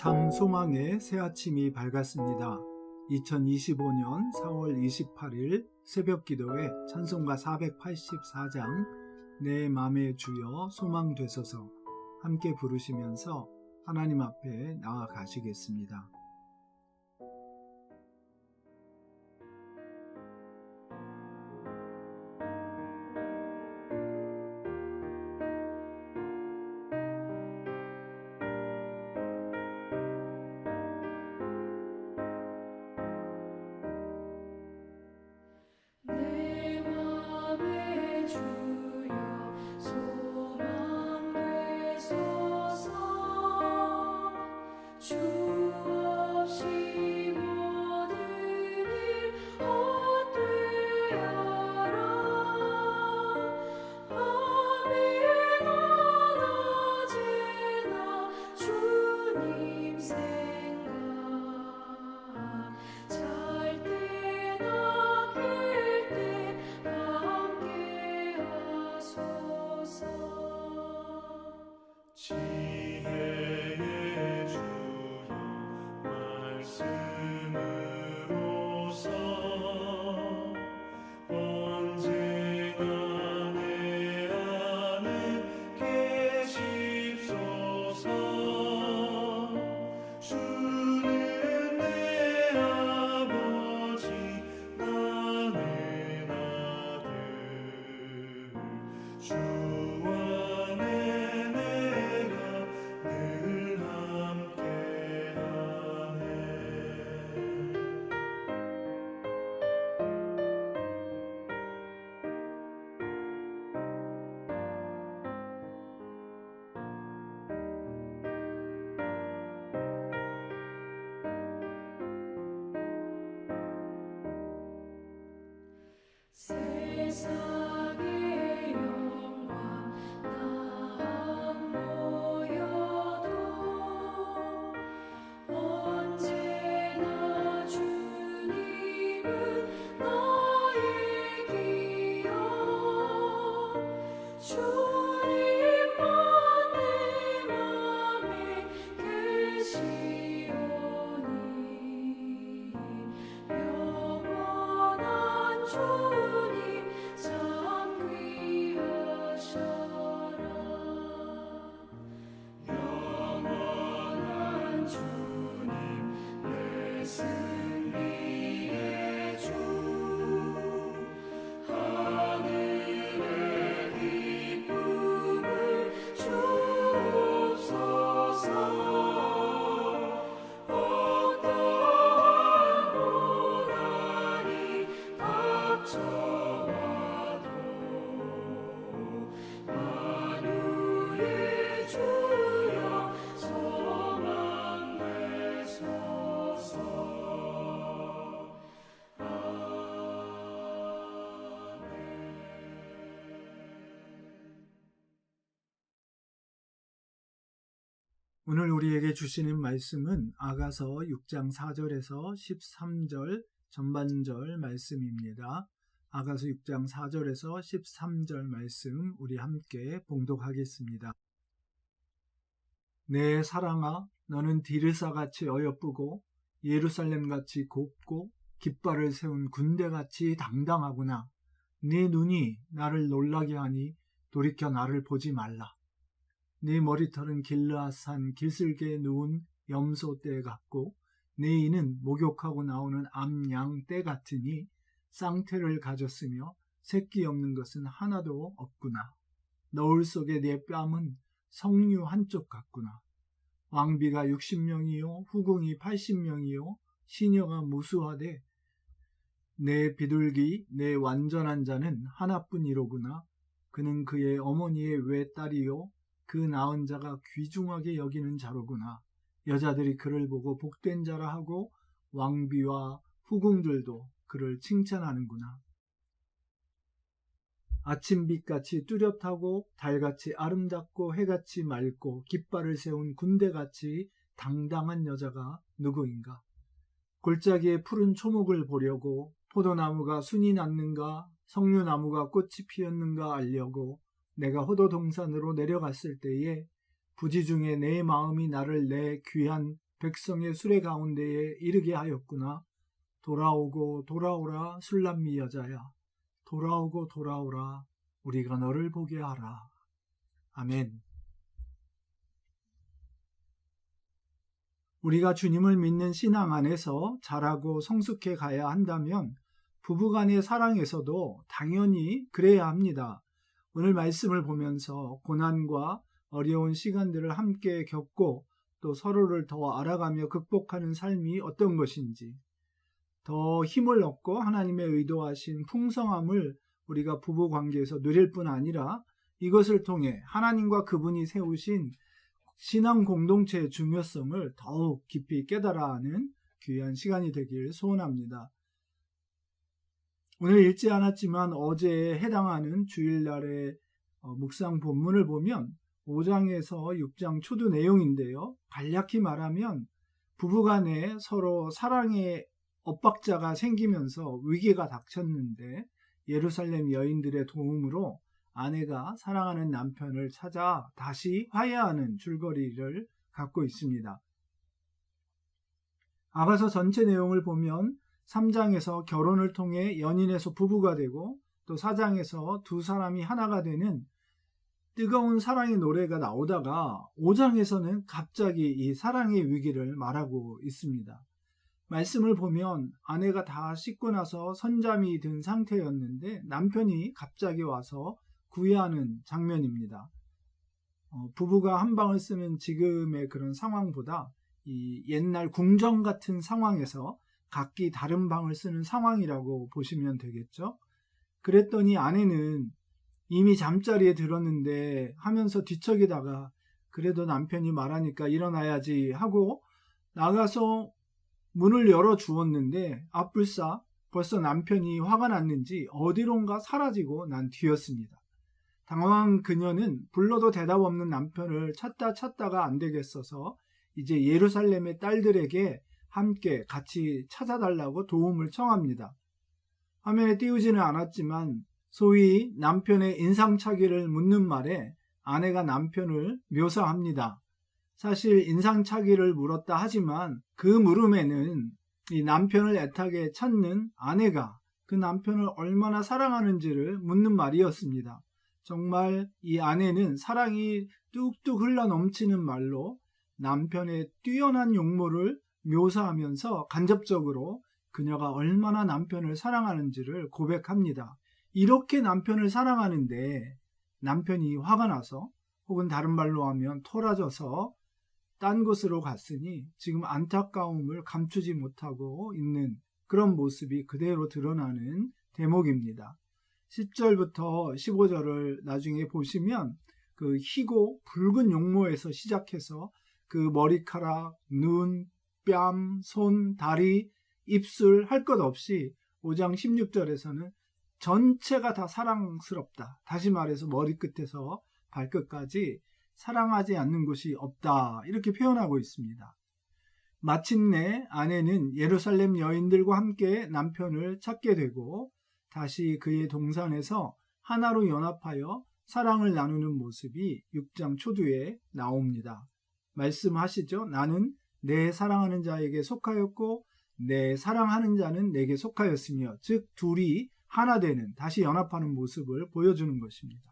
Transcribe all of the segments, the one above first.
참 소망의 새 아침이 밝았습니다. 2025년 4월 28일 새벽 기도회 찬송가 484장 내 맘의 주여 소망 되소서 함께 부르시면서 하나님 앞에 나아가시겠습니다. 세상의 영광 나 모여도 언제나 주님은 나의 기여 주님만 내 맘에 계시오니 영원한 주님 참 귀하셔라. 영원한 주님 내 승리의 주 하늘의 기쁨을 주옵소서. 어떠한 고난이 닥쳐와도 만유의 주여 소망 되소서. 오늘 우리에게 주시는 말씀은 아가서 6장 4절에서 13절 전반절 말씀입니다. 아가서 6장 4절에서 13절 말씀 우리 함께 봉독하겠습니다. 내 사랑아, 너는 디르사같이 어여쁘고 예루살렘같이 곱고 깃발을 세운 군대같이 당당하구나. 네 눈이 나를 놀라게 하니 돌이켜 나를 보지 말라. 네 머리털은 길르앗산 길슬개에 누운 염소떼 같고 네 이는 목욕하고 나오는 암양떼 같으니 쌍태를 가졌으며 새끼 없는 것은 하나도 없구나. 너울 속에 네 뺨은 석류 한쪽 같구나. 왕비가 60명이요 후궁이 80명이요 시녀가 무수하되 내 비둘기 내 완전한 자는 하나뿐이로구나. 그는 그의 어머니의 외딸이요 그 낳은 자가 귀중하게 여기는 자로구나. 여자들이 그를 보고 복된 자라 하고 왕비와 후궁들도 그를 칭찬하는구나. 아침빛같이 뚜렷하고 달같이 아름답고 해같이 맑고 깃발을 세운 군대같이 당당한 여자가 누구인가? 골짜기에 푸른 초목을 보려고 포도나무가 순이 났는가 석류나무가 꽃이 피었는가 알려고 내가 호도동산으로 내려갔을 때에 부지 중에 내 마음이 나를 내 귀한 백성의 수레 가운데에 이르게 하였구나. 돌아오고 돌아오라 술람미 여자야. 돌아오고 돌아오라 우리가 너를 보게 하라. 아멘. 우리가 주님을 믿는 신앙 안에서 자라고 성숙해 가야 한다면 부부간의 사랑에서도 당연히 그래야 합니다. 오늘 말씀을 보면서 고난과 어려운 시간들을 함께 겪고 또 서로를 더 알아가며 극복하는 삶이 어떤 것인지, 더 힘을 얻고 하나님의 의도하신 풍성함을 우리가 부부 관계에서 누릴 뿐 아니라 이것을 통해 하나님과 그분이 세우신 신앙 공동체의 중요성을 더욱 깊이 깨달아 하는 귀한 시간이 되길 소원합니다. 오늘 읽지 않았지만 어제에 해당하는 주일날의 묵상 본문을 보면 5장에서 6장 초두 내용인데요. 간략히 말하면 부부간에 서로 사랑의 엇박자가 생기면서 위기가 닥쳤는데 예루살렘 여인들의 도움으로 아내가 사랑하는 남편을 찾아 다시 화해하는 줄거리를 갖고 있습니다. 아가서 전체 내용을 보면 3장에서 결혼을 통해 연인에서 부부가 되고 또 4장에서 두 사람이 하나가 되는 뜨거운 사랑의 노래가 나오다가 5장에서는 갑자기 이 사랑의 위기를 말하고 있습니다. 말씀을 보면 아내가 다 씻고 나서 선잠이 든 상태였는데 남편이 갑자기 와서 구애하는 장면입니다. 부부가 한 방을 쓰는 지금의 그런 상황보다 이 옛날 궁정 같은 상황에서 각기 다른 방을 쓰는 상황이라고 보시면 되겠죠. 그랬더니 아내는 이미 잠자리에 들었는데 하면서 뒤척이다가 그래도 남편이 말하니까 일어나야지 하고 나가서 문을 열어주었는데 앞불싸 벌써 남편이 화가 났는지 어디론가 사라지고 난 뒤였습니다. 당황한 그녀는 불러도 대답 없는 남편을 찾다가 안 되겠어서 이제 예루살렘의 딸들에게 함께 같이 찾아달라고 도움을 청합니다. 화면에 띄우지는 않았지만 소위 남편의 인상착의를 묻는 말에 아내가 남편을 묘사합니다. 사실 인상착의를 물었다 하지만 그 물음에는 이 남편을 애타게 찾는 아내가 그 남편을 얼마나 사랑하는지를 묻는 말이었습니다. 정말 이 아내는 사랑이 뚝뚝 흘러 넘치는 말로 남편의 뛰어난 용모를 묘사하면서 간접적으로 그녀가 얼마나 남편을 사랑하는지를 고백합니다. 이렇게 남편을 사랑하는데 남편이 화가 나서 혹은 다른 말로 하면 토라져서 딴 곳으로 갔으니 지금 안타까움을 감추지 못하고 있는 그런 모습이 그대로 드러나는 대목입니다. 10절부터 15절을 나중에 보시면 그 희고 붉은 용모에서 시작해서 그 머리카락, 눈, 뺨, 손, 다리, 입술 할 것 없이 5장 16절에서는 전체가 다 사랑스럽다. 다시 말해서 머리끝에서 발끝까지 사랑하지 않는 곳이 없다. 이렇게 표현하고 있습니다. 마침내 아내는 예루살렘 여인들과 함께 남편을 찾게 되고 다시 그의 동산에서 하나로 연합하여 사랑을 나누는 모습이 6장 초두에 나옵니다. 말씀하시죠. 나는 내 사랑하는 자에게 속하였고 내 사랑하는 자는 내게 속하였으며 즉 둘이 하나 되는 다시 연합하는 모습을 보여주는 것입니다.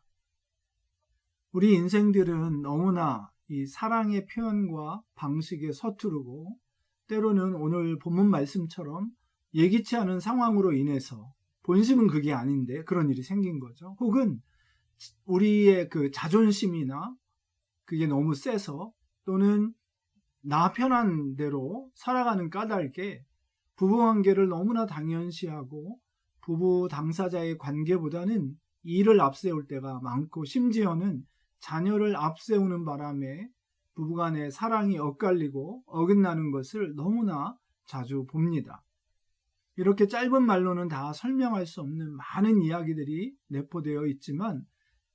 우리 인생들은 너무나 이 사랑의 표현과 방식에 서투르고 때로는 오늘 본문 말씀처럼 예기치 않은 상황으로 인해서 본심은 그게 아닌데 그런 일이 생긴 거죠. 혹은 우리의 그 자존심이나 그게 너무 세서 또는 나 편한 대로 살아가는 까닭에 부부관계를 너무나 당연시하고 부부 당사자의 관계보다는 일을 앞세울 때가 많고 심지어는 자녀를 앞세우는 바람에 부부간의 사랑이 엇갈리고 어긋나는 것을 너무나 자주 봅니다. 이렇게 짧은 말로는 다 설명할 수 없는 많은 이야기들이 내포되어 있지만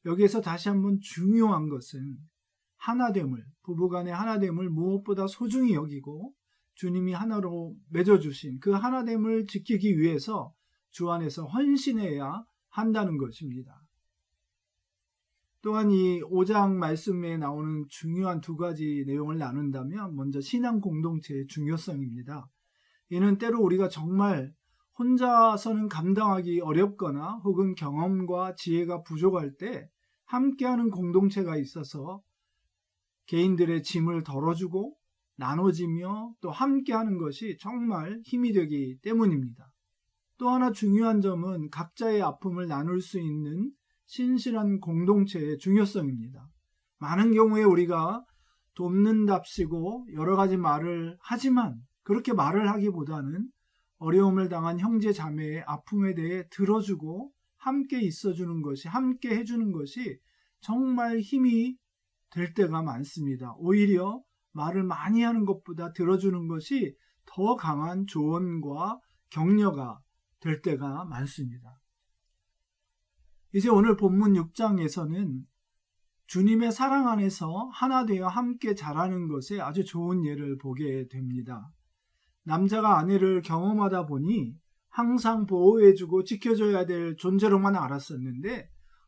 여기에서 다시 한번 중요한 것은 하나됨을, 부부간의 하나됨을 무엇보다 소중히 여기고 주님이 하나로 맺어주신 그 하나됨을 지키기 위해서 주 안에서 헌신해야 한다는 것입니다. 또한 이 5장 말씀에 나오는 중요한 두 가지 내용을 나눈다면 먼저 신앙 공동체의 중요성입니다. 이는 때로 우리가 정말 혼자서는 감당하기 어렵거나 혹은 경험과 지혜가 부족할 때 함께하는 공동체가 있어서 개인들의 짐을 덜어주고 나눠지며 또 함께하는 것이 정말 힘이 되기 때문입니다. 또 하나 중요한 점은 각자의 아픔을 나눌 수 있는 신실한 공동체의 중요성입니다. 많은 경우에 우리가 돕는답시고 여러 가지 말을 하지만 그렇게 말을 하기보다는 어려움을 당한 형제 자매의 아픔에 대해 들어주고 함께 있어주는 것이, 함께 해주는 것이 정말 힘이 될 때가 많습니다. 오히려 말을 많이 하는 것보다 들어주는 것이 더 강한 조언과 격려가 될 때가 많습니다. 이제 오늘 본문 6장에서는 주님의 사랑 안에서 하나 되어 함께 자라는 것에 아주 좋은 예를 보게 됩니다. 남자가 아내를 경험하다 보니 항상 보호해주고 지켜줘야 될 존재로만 알았었는데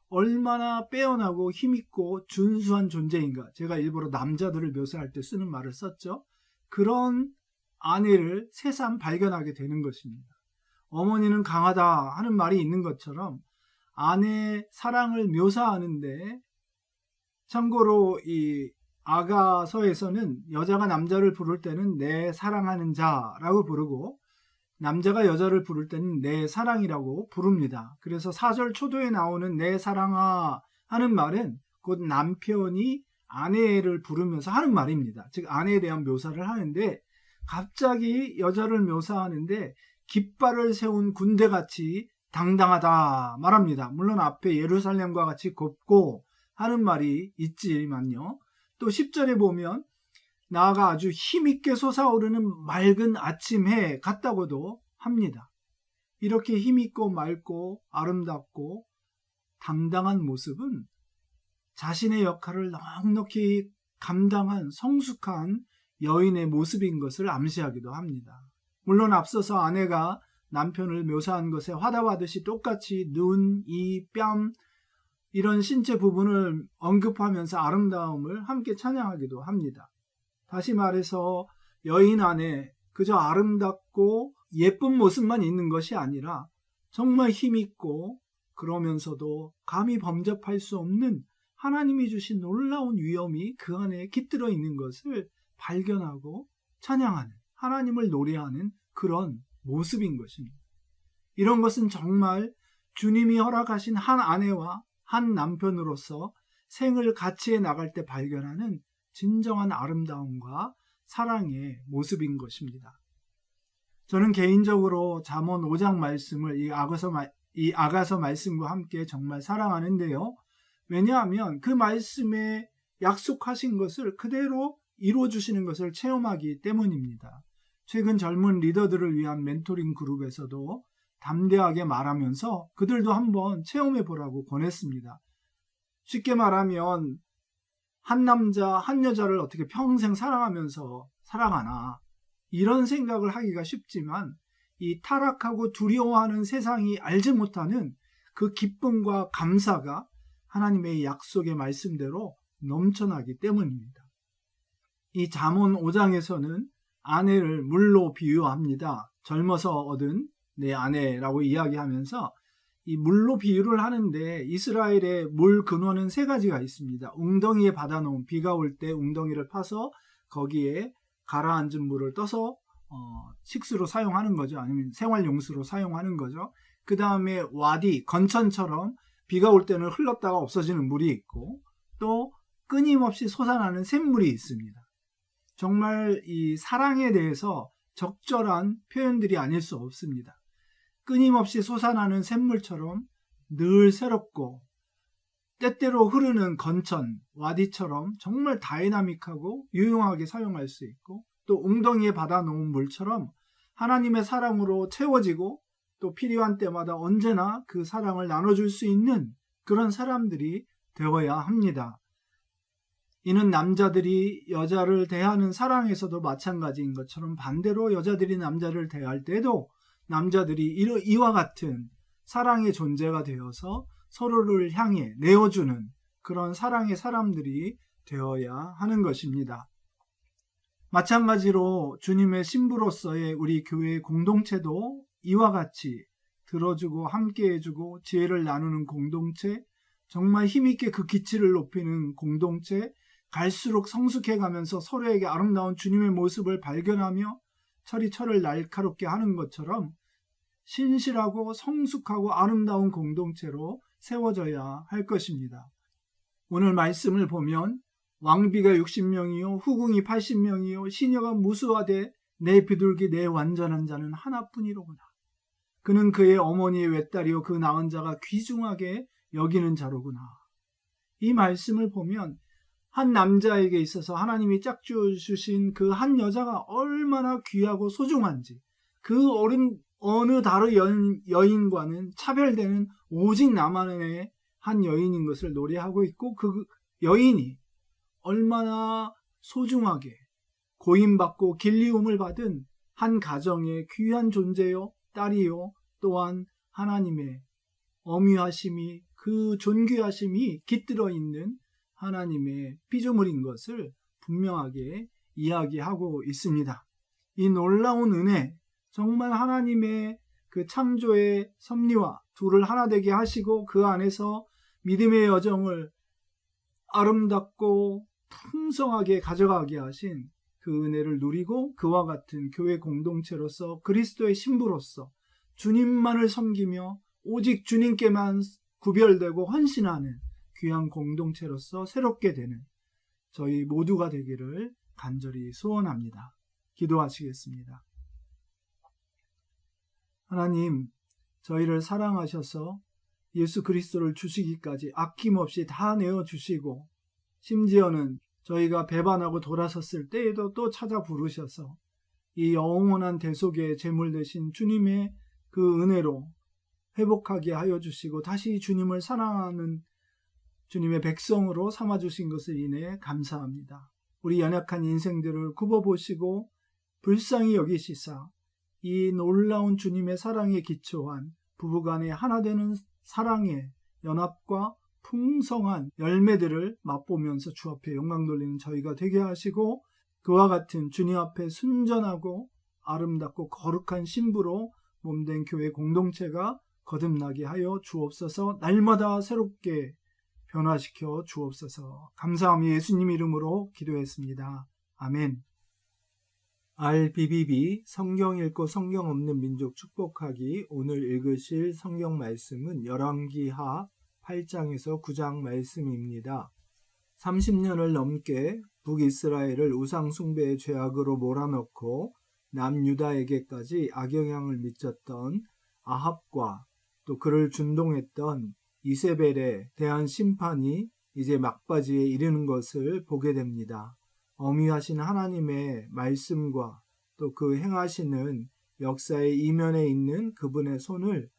얼마나 빼어나고 힘있고 준수한 존재인가. 제가 일부러 남자들을 묘사할 때 쓰는 말을 썼죠. 그런 아내를 새삼 발견하게 되는 것입니다. 어머니는 강하다 하는 말이 있는 것처럼 아내의 사랑을 묘사하는데, 참고로 이 아가서에서는 여자가 남자를 부를 때는 내 사랑하는 자라고 부르고 남자가 여자를 부를 때는 내 사랑이라고 부릅니다. 그래서 4절 초도에 나오는 내 사랑아 하는 말은 곧 남편이 아내를 부르면서 하는 말입니다. 즉 아내에 대한 묘사를 하는데, 갑자기 여자를 묘사하는데 깃발을 세운 군대같이 당당하다 말합니다. 물론 앞에 예루살렘과 같이 곱고 하는 말이 있지만요. 또 10절에 보면 나아가 아주 힘있게 솟아오르는 맑은 아침 해 같다고도 합니다. 이렇게 힘있고 맑고 아름답고 당당한 모습은 자신의 역할을 넉넉히 감당한 성숙한 여인의 모습인 것을 암시하기도 합니다. 물론 앞서서 아내가 남편을 묘사한 것에 화답하듯이 똑같이 눈, 이, 뺨 이런 신체 부분을 언급하면서 아름다움을 함께 찬양하기도 합니다. 다시 말해서 여인 안에 그저 아름답고 예쁜 모습만 있는 것이 아니라 정말 힘있고 그러면서도 감히 범접할 수 없는 하나님이 주신 놀라운 위엄이 그 안에 깃들어 있는 것을 발견하고 찬양하는, 하나님을 노래하는 그런 모습인 것입니다. 이런 것은 정말 주님이 허락하신 한 아내와 한 남편으로서 생을 같이 해 나갈 때 발견하는 진정한 아름다움과 사랑의 모습인 것입니다. 저는 개인적으로 잠언 5장 말씀을 이 아가서 말씀과 함께 정말 사랑하는데요. 왜냐하면 그 말씀에 약속하신 것을 그대로 이루어주시는 것을 체험하기 때문입니다. 최근 젊은 리더들을 위한 멘토링 그룹에서도 담대하게 말하면서 그들도 한번 체험해 보라고 권했습니다. 쉽게 말하면 한 남자, 한 여자를 어떻게 평생 사랑하면서 살아가나, 이런 생각을 하기가 쉽지만 이 타락하고 두려워하는 세상이 알지 못하는 그 기쁨과 감사가 하나님의 약속의 말씀대로 넘쳐나기 때문입니다. 이 잠언 5장에서는 아내를 물로 비유합니다. 젊어서 얻은 내 아내라고 이야기하면서 이 물로 비유를 하는데 이스라엘의 물 근원은 세 가지가 있습니다. 웅덩이에 받아놓은, 비가 올 때 웅덩이를 파서 거기에 가라앉은 물을 떠서 식수로 사용하는 거죠. 아니면 생활용수로 사용하는 거죠. 그 다음에 와디, 건천처럼 비가 올 때는 흘렀다가 없어지는 물이 있고, 또 끊임없이 솟아나는 샘물이 있습니다. 정말 이 사랑에 대해서 적절한 표현들이 아닐 수 없습니다. 끊임없이 솟아나는 샘물처럼 늘 새롭고 때때로 흐르는 건천, 와디처럼 정말 다이나믹하고 유용하게 사용할 수 있고, 또 웅덩이에 받아놓은 물처럼 하나님의 사랑으로 채워지고 또 필요한 때마다 언제나 그 사랑을 나눠줄 수 있는 그런 사람들이 되어야 합니다. 이는 남자들이 여자를 대하는 사랑에서도 마찬가지인 것처럼 반대로 여자들이 남자를 대할 때도 남자들이 이와 같은 사랑의 존재가 되어서 서로를 향해 내어주는 그런 사랑의 사람들이 되어야 하는 것입니다. 마찬가지로 주님의 신부로서의 우리 교회의 공동체도 이와 같이 들어주고 함께해주고 지혜를 나누는 공동체, 정말 힘있게 그 기치를 높이는 공동체, 갈수록 성숙해가면서 서로에게 아름다운 주님의 모습을 발견하며 철이 철을 날카롭게 하는 것처럼 신실하고 성숙하고 아름다운 공동체로 세워져야 할 것입니다. 오늘 말씀을 보면 왕비가 60명이요 후궁이 80명이요 시녀가 무수하되 내 비둘기 내 완전한 자는 하나뿐이로구나. 그는 그의 어머니의 외딸이요 그 낳은 자가 귀중하게 여기는 자로구나. 이 말씀을 보면 한 남자에게 있어서 하나님이 짝지어 주신 그 한 여자가 얼마나 귀하고 소중한지, 그 어느 다른 여인과는 차별되는 오직 나만의 한 여인인 것을 노래하고 있고, 그 여인이 얼마나 소중하게 고임받고 길리움을 받은 한 가정의 귀한 존재요 딸이요 또한 하나님의 엄위하심이, 그 존귀하심이 깃들어 있는 하나님의 피조물인 것을 분명하게 이야기하고 있습니다. 이 놀라운 은혜, 정말 하나님의 그 창조의 섭리와 둘을 하나 되게 하시고 그 안에서 믿음의 여정을 아름답고 풍성하게 가져가게 하신 그 은혜를 누리고 그와 같은 교회 공동체로서 그리스도의 신부로서 주님만을 섬기며 오직 주님께만 구별되고 헌신하는 귀한 공동체로서 새롭게 되는 저희 모두가 되기를 간절히 소원합니다. 기도하시겠습니다. 하나님, 저희를 사랑하셔서 예수 그리스도를 주시기까지 아낌없이 다 내어주시고 심지어는 저희가 배반하고 돌아섰을 때에도 또 찾아 부르셔서 이 영원한 대속의 제물 되신 주님의 그 은혜로 회복하게 하여 주시고 다시 주님을 사랑하는 주님의 백성으로 삼아주신 것을 인해 감사합니다. 우리 연약한 인생들을 굽어보시고 불쌍히 여기시사 이 놀라운 주님의 사랑에 기초한 부부간의 하나 되는 사랑의 연합과 풍성한 열매들을 맛보면서 주 앞에 영광 돌리는 저희가 되게 하시고 그와 같은 주님 앞에 순전하고 아름답고 거룩한 신부로 몸된 교회 공동체가 거듭나게 하여 주옵소서. 날마다 새롭게 변화시켜 주옵소서. 감사하며 예수님 이름으로 기도했습니다. 아멘. RBBB 성경 읽고 성경 없는 민족 축복하기. 오늘 읽으실 성경 말씀은 열왕기하 8장에서 9장 말씀입니다. 30년을 넘게 북이스라엘을 우상숭배의 죄악으로 몰아넣고 남유다에게까지 악영향을 미쳤던 아합과 또 그를 준동했던 이세벨에 대한 심판이 이제 막바지에 이르는 것을 보게 됩니다. 엄위하신 하나님의 말씀과 또 그 행하시는 역사의 이면에 있는 그분의 손을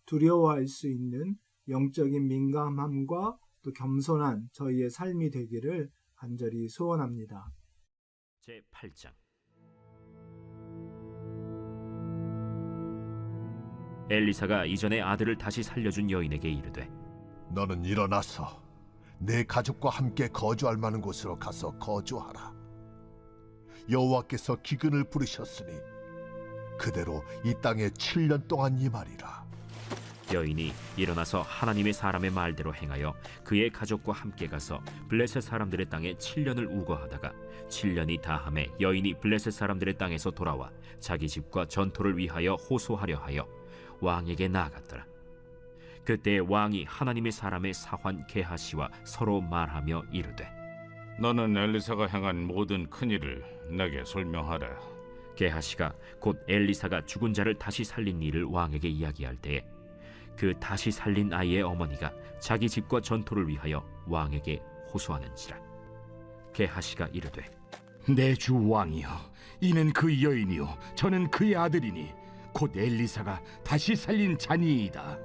두려워할 수 있는 영적인 민감함과 또 겸손한 저희의 삶이 되기를 간절히 소원합니다. 제8장 엘리사가 이전에 아들을 다시 살려준 여인에게 이르되 너는 일어나서 내 가족과 함께 거주할 만한 곳으로 가서 거주하라. 여호와께서 기근을 부르셨으니 그대로 이 땅에 7년 동안 임하리라. 여인이 일어나서 하나님의 사람의 말대로 행하여 그의 가족과 함께 가서 블레셋 사람들의 땅에 7년을 우거하다가 7년이 다함에 여인이 블레셋 사람들의 땅에서 돌아와 자기 집과 전토를 위하여 호소하려 하여 왕에게 나아갔더라. 그때 왕이 하나님의 사람의 사환 게하시와 서로 말하며 이르되 너는 엘리사가 행한 모든 큰일을 내게 설명하라. 게하시가 곧 엘리사가 죽은 자를 다시 살린 일을 왕에게 이야기할 때에 그 다시 살린 아이의 어머니가 자기 집과 전토를 위하여 왕에게 호소하는지라. 게하시가 이르되 내 주 왕이여, 이는 그 여인이요 저는 그의 아들이니 곧 엘리사가 다시 살린 자니이다.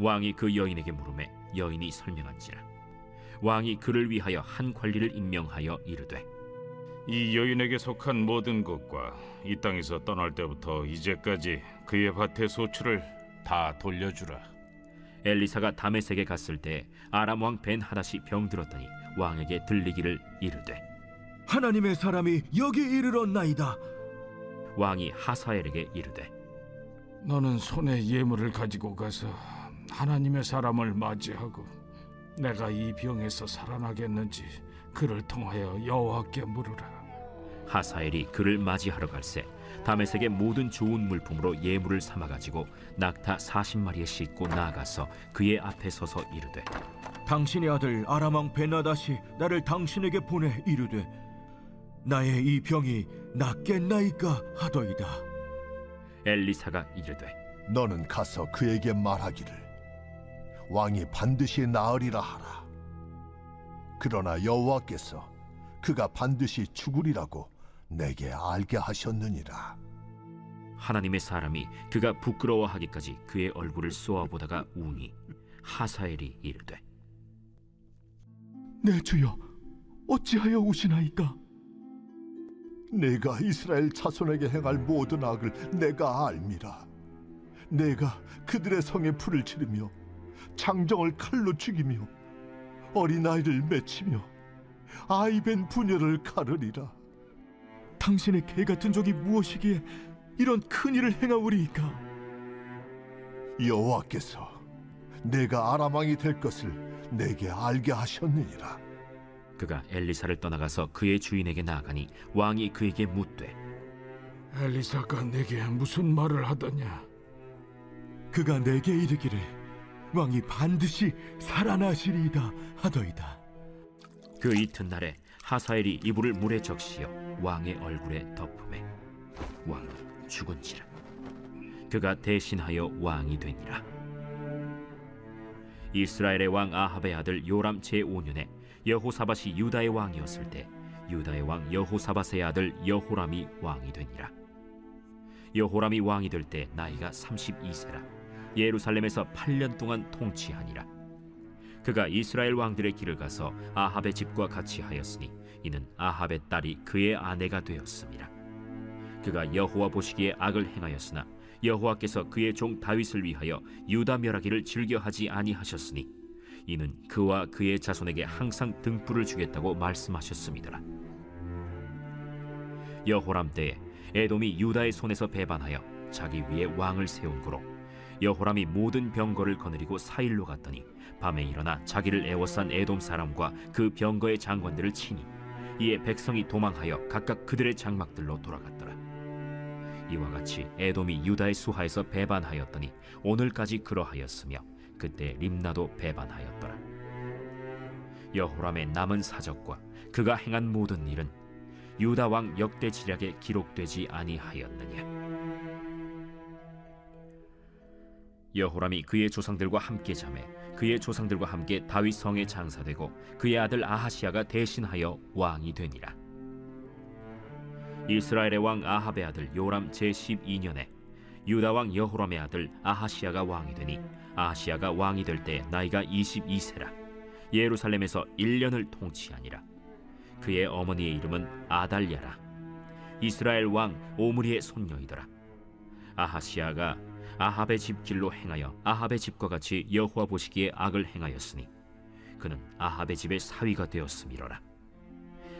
왕이 그 여인에게 물으매 여인이 설명한지라. 왕이 그를 위하여 한 관리를 임명하여 이르되 이 여인에게 속한 모든 것과 이 땅에서 떠날 때부터 이제까지 그의 밭의 소출을 다 돌려주라. 엘리사가 다메섹에 갔을 때 아람 왕 벤하닷이 병들었더니 왕에게 들리기를 이르되 하나님의 사람이 여기 이르렀나이다. 왕이 하사엘에게 이르되 너는 손에 예물을 가지고 가서 하나님의 사람을 맞이하고 내가 이 병에서 살아나겠는지 그를 통하여 여호와께 물으라. 하사엘이 그를 맞이하러 갈새 다메섹의 모든 좋은 물품으로 예물을 삼아 가지고 낙타 40마리에 싣고 나아가서 그의 앞에 서서 이르되 당신의 아들 아람 왕 베나닷이 나를 당신에게 보내 이르되 나의 이 병이 낫겠나이까 하더이다. 엘리사가 이르되 너는 가서 그에게 말하기를 왕이 반드시 나으리라 하라. 그러나 여호와께서 그가 반드시 죽으리라고 내게 알게 하셨느니라. 하나님의 사람이 그가 부끄러워하기까지 그의 얼굴을 쏘아보다가 우니 하사엘이 이르되 내 주여 어찌하여 우시나이까? 내가 이스라엘 자손에게 행할 모든 악을 내가 알미라. 내가 그들의 성에 불을 지르며 장정을 칼로 죽이며 어린아이를 맺히며 아이벤 부녀를 가르리라. 당신의 개 같은 종이 무엇이기에 이런 큰 일을 행하오리이까? 여호와께서 내가 아람 왕이 될 것을 내게 알게 하셨느니라. 그가 엘리사를 떠나가서 그의 주인에게 나아가니 왕이 그에게 묻되 엘리사가 내게 무슨 말을 하더냐? 그가 내게 이르기를 왕이 반드시 살아나시리이다 하더이다. 그 이튿날에 하사엘이 이불을 물에 적시어 왕의 얼굴에 덮음에 왕이 죽은지라. 그가 대신하여 왕이 되니라. 이스라엘의 왕 아합의 아들 요람 제5년에 여호사밧이 유다의 왕이었을 때 유다의 왕 여호사밧의 아들 여호람이 왕이 되니라. 여호람이 왕이 될 때 나이가 32세라. 예루살렘에서 8년 동안 통치하니라. 그가 이스라엘 왕들의 길을 가서 아합의 집과 같이 하였으니 이는 아합의 딸이 그의 아내가 되었음이라. 그가 여호와 보시기에 악을 행하였으나 여호와께서 그의 종 다윗을 위하여 유다 멸하기를 즐겨하지 아니하셨으니 이는 그와 그의 자손에게 항상 등불을 주겠다고 말씀하셨음이더라. 여호람 때에 에돔이 유다의 손에서 배반하여 자기 위에 왕을 세운 고로 여호람이 모든 병거를 거느리고 사일로 갔더니 밤에 일어나 자기를 애워싼 에돔 사람과 그 병거의 장관들을 치니 이에 백성이 도망하여 각각 그들의 장막들로 돌아갔더라. 이와 같이 에돔이 유다의 수하에서 배반하였더니 오늘까지 그러하였으며 그때 림나도 배반하였더라. 여호람의 남은 사적과 그가 행한 모든 일은 유다 왕 역대지략에 기록되지 아니하였느냐. 여호람이 그의 조상들과 함께 잠에 그의 조상들과 함께 다윗 성에 장사되고 그의 아들 아하시아가 대신하여 왕이 되니라. 이스라엘의 왕 아합의 아들 요람 제12년에 유다 왕 여호람의 아들 아하시아가 왕이 되니 아하시아가 왕이 될 때 나이가 22세라. 예루살렘에서 1년을 통치하니라. 그의 어머니의 이름은 아달랴라. 이스라엘 왕 오므리의 손녀이더라. 아하시아가 아합의 집 길로 행하여 아합의 집과 같이 여호와 보시기에 악을 행하였으니 그는 아합의 집의 사위가 되었음이로라.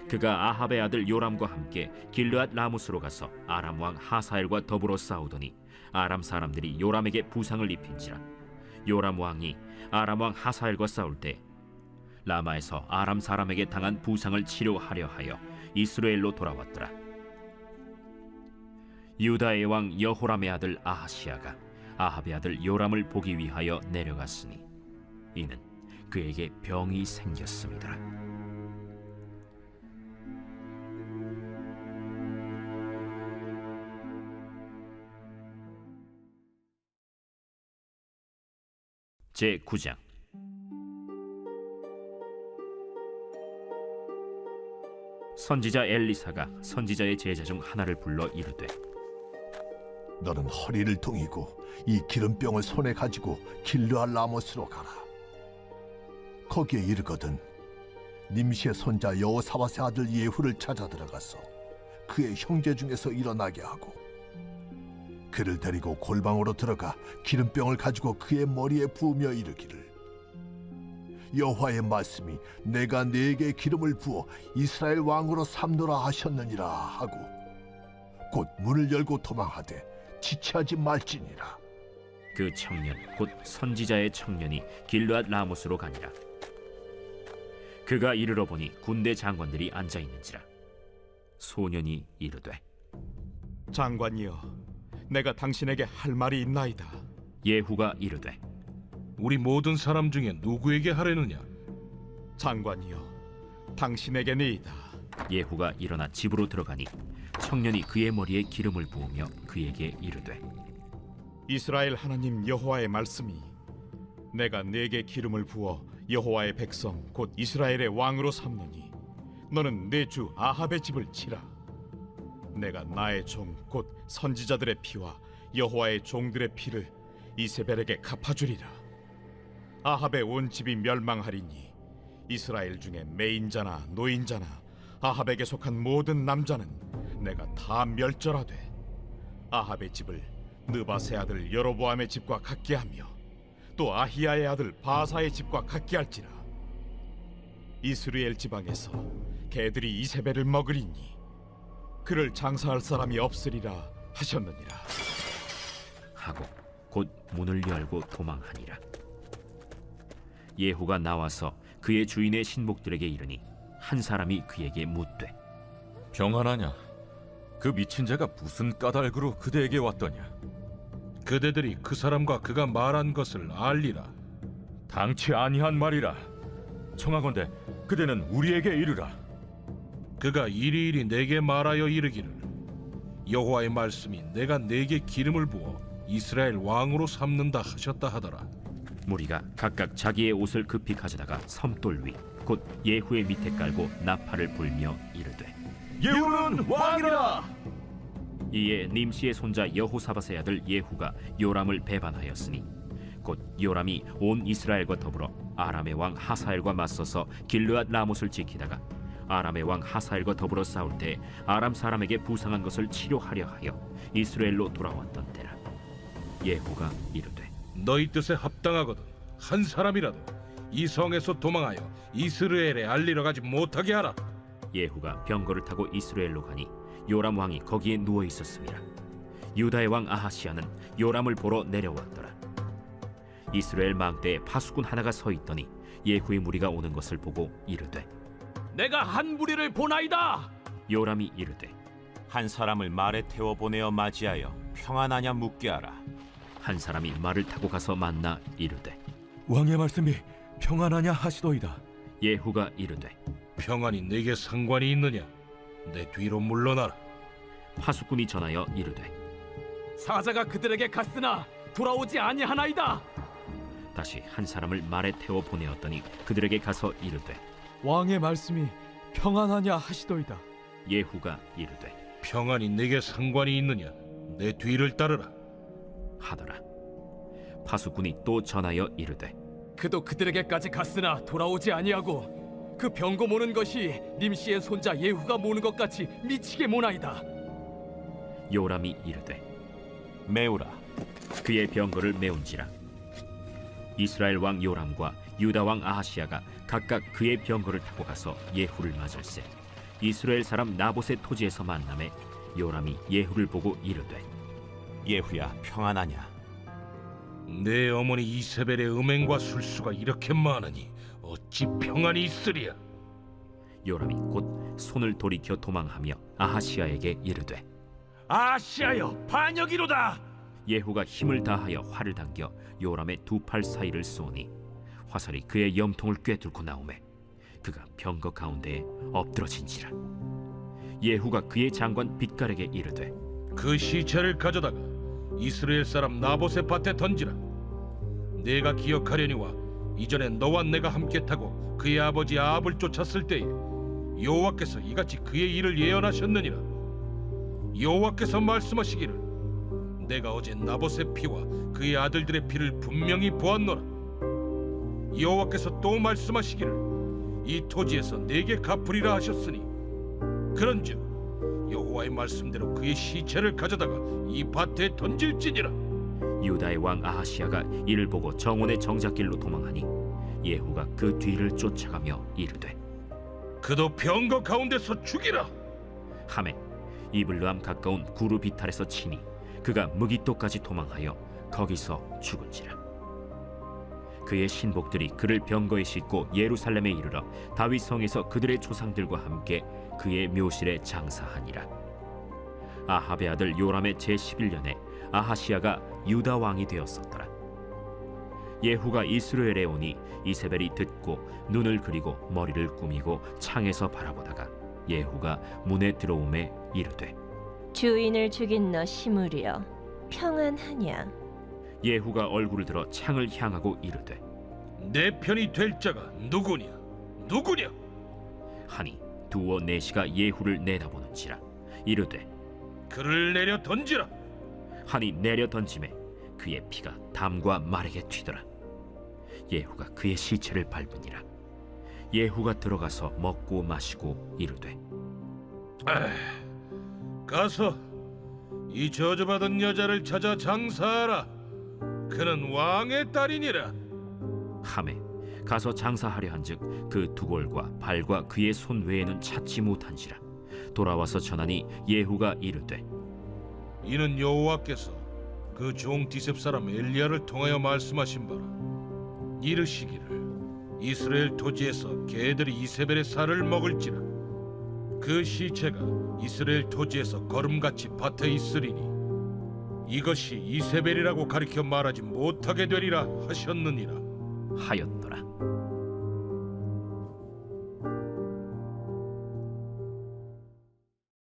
그가 아합의 아들 요람과 함께 길르앗 라무스로 가서 아람 왕 하사엘과 더불어 싸우더니 아람 사람들이 요람에게 부상을 입힌지라. 요람 왕이 아람 왕 하사엘과 싸울 때 라마에서 아람 사람에게 당한 부상을 치료하려 하여 이스라엘로 돌아왔더라. 유다의 왕 여호람의 아들 아하시아가 아합의 아들 요람을 보기 위하여 내려갔으니 이는 그에게 병이 생겼음이더라. 제9장. 선지자 엘리사가 선지자의 제자 중 하나를 불러 이르되 너는 허리를 동이고 이 기름병을 손에 가지고 길르앗 라모스로 가라. 거기에 이르거든 님시의 손자 여호사밧의 아들 예후를 찾아 들어가서 그의 형제 중에서 일어나게 하고 그를 데리고 골방으로 들어가 기름병을 가지고 그의 머리에 부으며 이르기를 여호와의 말씀이 내가 네게 기름을 부어 이스라엘 왕으로 삼노라 하셨느니라 하고 곧 문을 열고 도망하되 지체하지 말지니라. 그 청년 곧 선지자의 청년이 길르앗 라모스로 가니라. 그가 이르러 보니 군대 장관들이 앉아 있는지라. 소년이 이르되 장관이여, 내가 당신에게 할 말이 있나이다. 예후가 이르되 우리 모든 사람 중에 누구에게 하려느냐? 장관이여, 당신에게니이다. 예후가 일어나 집으로 들어가니 청년이 그의 머리에 기름을 부으며 그에게 이르되 이스라엘 하나님 여호와의 말씀이 내가 네게 기름을 부어 여호와의 백성 곧 이스라엘의 왕으로 삼노니 너는 내 주 아합의 집을 치라. 내가 나의 종 곧 선지자들의 피와 여호와의 종들의 피를 이세벨에게 갚아주리라. 아합의 온 집이 멸망하리니 이스라엘 중에 매인자나 노인자나 아합에게 속한 모든 남자는 내가 다 멸절하되 아합의 집을 느바세 아들 여로보암의 집과 같게 하며 또 아히야의 아들 바사의 집과 같게 할지라. 이스라엘 지방에서 개들이 이세벨을 먹으리니 그를 장사할 사람이 없으리라 하셨느니라. 하고 곧 문을 열고 도망하니라. 예후가 나와서 그의 주인의 신복들에게 이르니 한 사람이 그에게 묻되 평안하냐? 그 미친 자가 무슨 까닭으로 그대에게 왔더냐? 그대들이 그 사람과 그가 말한 것을 알리라. 당치 아니한 말이라. 청하건대 그대는 우리에게 이르라. 그가 이리이리 내게 말하여 이르기를 여호와의 말씀이 내가 네게 기름을 부어 이스라엘 왕으로 삼는다 하셨다 하더라. 무리가 각각 자기의 옷을 급히 가져다가 섬돌 위 곧 예후의 밑에 깔고 나팔을 불며 이르되 예후는 왕이라. 이에 님시의 손자 여호사밧의 아들 예후가 요람을 배반하였으니 곧 요람이 온 이스라엘과 더불어 아람의 왕 하사엘과 맞서서 길르앗 라못을 지키다가 아람의 왕 하사엘과 더불어 싸울 때 아람 사람에게 부상한 것을 치료하려 하여 이스라엘로 돌아왔던 때라. 예후가 이르되 너희 뜻에 합당하거든 한 사람이라도 이 성에서 도망하여 이스라엘에 알리러 가지 못하게 하라. 예후가 병거를 타고 이스라엘로 가니 요람 왕이 거기에 누워 있었습니다. 유다의 왕 아하시아는 요람을 보러 내려왔더라. 이스라엘 망대에 파수꾼 하나가 서 있더니 예후의 무리가 오는 것을 보고 이르되 내가 한 무리를 보나이다. 요람이 이르되 한 사람을 말에 태워 보내어 맞이하여 평안하냐 묻게 하라. 한 사람이 말을 타고 가서 만나 이르되 왕의 말씀이 평안하냐 하시도이다. 예후가 이르되 평안이 내게 상관이 있느냐? 내 뒤로 물러나라. 파수꾼이 전하여 이르되 사자가 그들에게 갔으나 돌아오지 아니하나이다. 다시 한 사람을 말에 태워 보내었더니 그들에게 가서 이르되 왕의 말씀이 평안하냐 하시도이다. 예후가 이르되 평안이 내게 상관이 있느냐? 내 뒤를 따르라. 하더라. 파수꾼이 또 전하여 이르되 그도 그들에게까지 갔으나 돌아오지 아니하고 그 병거 모는 것이 님시의 손자 예후가 모는 것 같이 미치게 모나이다. 요람이 이르되 메우라. 그의 병거를 메운지라. 이스라엘 왕 요람과 유다 왕 아하시아가 각각 그의 병거를 타고 가서 예후를 맞을세 이스라엘 사람 나봇의 토지에서 만남에 요람이 예후를 보고 이르되 예후야, 평안하냐? 내 어머니 이세벨의 음행과 술수가 이렇게 많으니 어찌 평안이 있으리야? 요람이 곧 손을 돌이켜 도망하며 아하시아에게 이르되 아시아여 반역이로다. 예후가 힘을 다하여 활을 당겨 요람의 두 팔 사이를 쏘니 화살이 그의 염통을 꿰뚫고 나오매 그가 병거 가운데에 엎드러진지라. 예후가 그의 장관 빗갈에게 이르되 그 시체를 가져다가 이스라엘 사람 나봇의 밭에 던지라. 내가 기억하려니와 이전에 너와 내가 함께 타고 그의 아버지 아합을 쫓았을 때에 여호와께서 이같이 그의 일을 예언하셨느니라. 여호와께서 말씀하시기를 내가 어제 나봇의 피와 그의 아들들의 피를 분명히 보았노라. 여호와께서 또 말씀하시기를 이 토지에서 내게 갚으리라 하셨으니 그런즉 여호와의 말씀대로 그의 시체를 가져다가 이 밭에 던질지니라. 유다의 왕 아하시아가 이를 보고 정원의 정작길로 도망하니 예후가 그 뒤를 쫓아가며 이르되 그도 병거 가운데서 죽이라. 하매 이블루함 가까운 구루 비탈에서 치니 그가 무기토까지 도망하여 거기서 죽은지라. 그의 신복들이 그를 병거에 싣고 예루살렘에 이르러 다윗 성에서 그들의 조상들과 함께 그의 묘실에 장사하니라. 아합의 아들 요람의 제11년에 아하시아가 유다 왕이 되었었더라. 예후가 이스라엘에 오니 이세벨이 듣고 눈을 그리고 머리를 꾸미고 창에서 바라보다가 예후가 문에 들어오매 이르되 주인을 죽인 너 시므리여 평안하냐? 예후가 얼굴을 들어 창을 향하고 이르되 내 편이 될 자가 누구냐? 누구냐? 하니 두어 내시가 예후를 내다보는지라. 이르되 그를 내려 던지라. 하니 내려 던짐에 그의 피가 담과 말에게 튀더라. 예후가 그의 시체를 밟으니라. 예후가 들어가서 먹고 마시고 이르되 가서 이 저주받은 여자를 찾아 장사하라. 그는 왕의 딸이니라. 하매 가서 장사하려 한즉 그 두골과 발과 그의 손 외에는 찾지 못한지라. 돌아와서 전하니 예후가 이르되 이는 여호와께서 그 종 디셉 사람 엘리야를 통하여 말씀하신 바라. 이르시기를 이스라엘 토지에서 개들이 이세벨의 살을 먹을지라. 그 시체가 이스라엘 토지에서 거름같이 밭에 있으리니 이것이 이세벨이라고 가리켜 말하지 못하게 되리라 하셨느니라 하였더라.